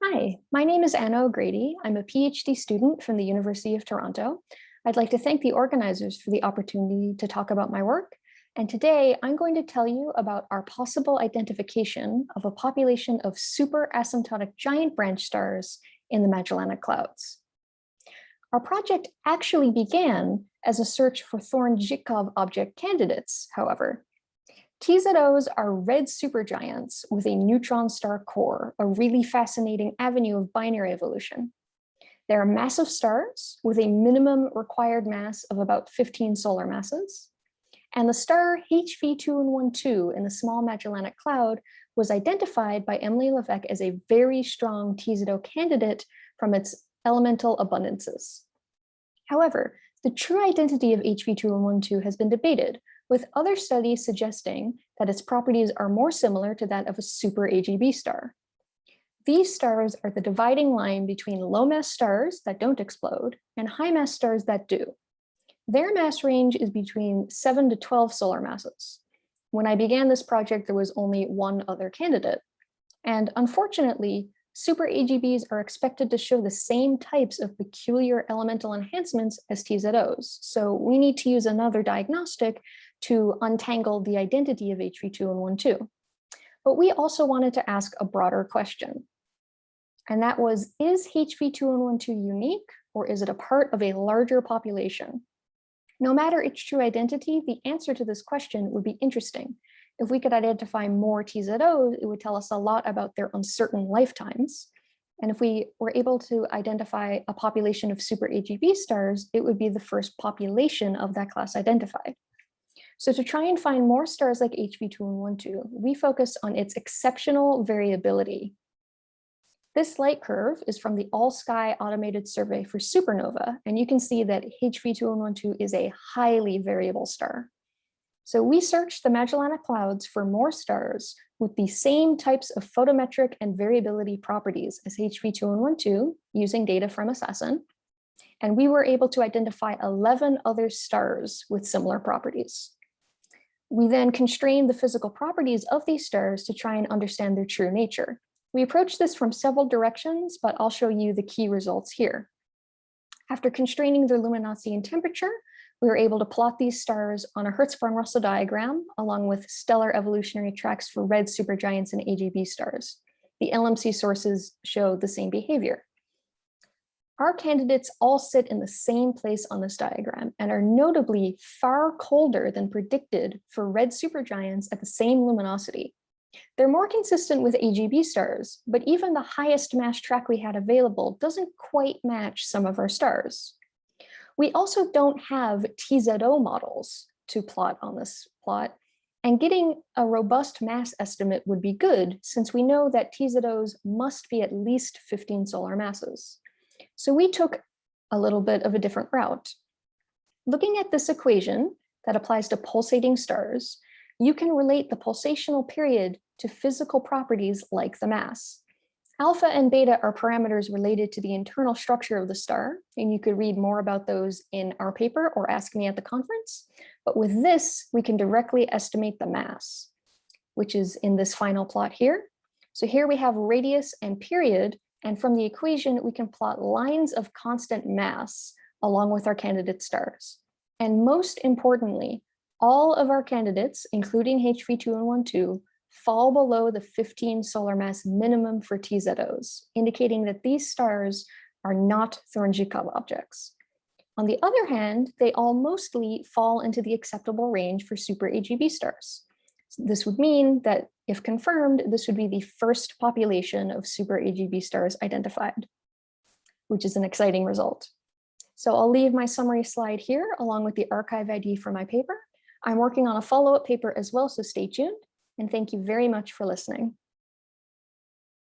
Hi, my name is Anna Ogrady. I'm a PhD student from the University of Toronto. I'd like to thank the organizers for the opportunity to talk about my work. And today I'm going to tell you about our possible identification of a population of super asymptotic giant branch stars in the Magellanic Clouds. Our project actually began as a search for Thorne-Zhikov object candidates, however. TZOs are red supergiants with a neutron star core, a really fascinating avenue of binary evolution. They are massive stars with a minimum required mass of about 15 solar masses. And the star HV2112 in the Small Magellanic Cloud was identified by Emily Levesque as a very strong TZO candidate from its elemental abundances. However, the true identity of HV2112 has been debated, with other studies suggesting that its properties are more similar to that of a super AGB star. These stars are the dividing line between low mass stars that don't explode and high mass stars that do. Their mass range is between 7 to 12 solar masses. When I began this project, there was only one other candidate. And unfortunately, super AGBs are expected to show the same types of peculiar elemental enhancements as TZOs. So we need to use another diagnostic to untangle the identity of HV2112. But we also wanted to ask a broader question. And that was, is HV2112 unique, or is it a part of a larger population? No matter its true identity, the answer to this question would be interesting. If we could identify more TZOs, it would tell us a lot about their uncertain lifetimes. And if we were able to identify a population of super AGB stars, it would be the first population of that class identified. So to try and find more stars like HV2112, we focused on its exceptional variability. This light curve is from the All-Sky Automated Survey for Supernova, and you can see that HV2112 is a highly variable star. So we searched the Magellanic Clouds for more stars with the same types of photometric and variability properties as HV2112 using data from Assassin. And we were able to identify 11 other stars with similar properties. We then constrained the physical properties of these stars to try and understand their true nature. We approached this from several directions, but I'll show you the key results here. After constraining their luminosity and temperature, we were able to plot these stars on a Hertzsprung-Russell diagram, along with stellar evolutionary tracks for red supergiants and AGB stars. The LMC sources show the same behavior. Our candidates all sit in the same place on this diagram and are notably far colder than predicted for red supergiants at the same luminosity. They're more consistent with AGB stars, but even the highest mass track we had available doesn't quite match some of our stars. We also don't have TZO models to plot on this plot, and getting a robust mass estimate would be good since we know that TZOs must be at least 15 solar masses. So we took a little bit of a different route. Looking at this equation that applies to pulsating stars, you can relate the pulsational period to physical properties like the mass. Alpha and beta are parameters related to the internal structure of the star, and you could read more about those in our paper or ask me at the conference. But with this, we can directly estimate the mass, which is in this final plot here. So here we have radius and period, and from the equation, we can plot lines of constant mass along with our candidate stars. And most importantly, all of our candidates, including HV2112, fall below the 15 solar mass minimum for TZOs, indicating that these stars are not Thorne-Zhikov objects. On the other hand, they all mostly fall into the acceptable range for super AGB stars. This would mean that, if confirmed, this would be the first population of super AGB stars identified, which is an exciting result. So I'll leave my summary slide here along with the archive ID for my paper. I'm working on a follow-up paper as well, so stay tuned. And thank you very much for listening.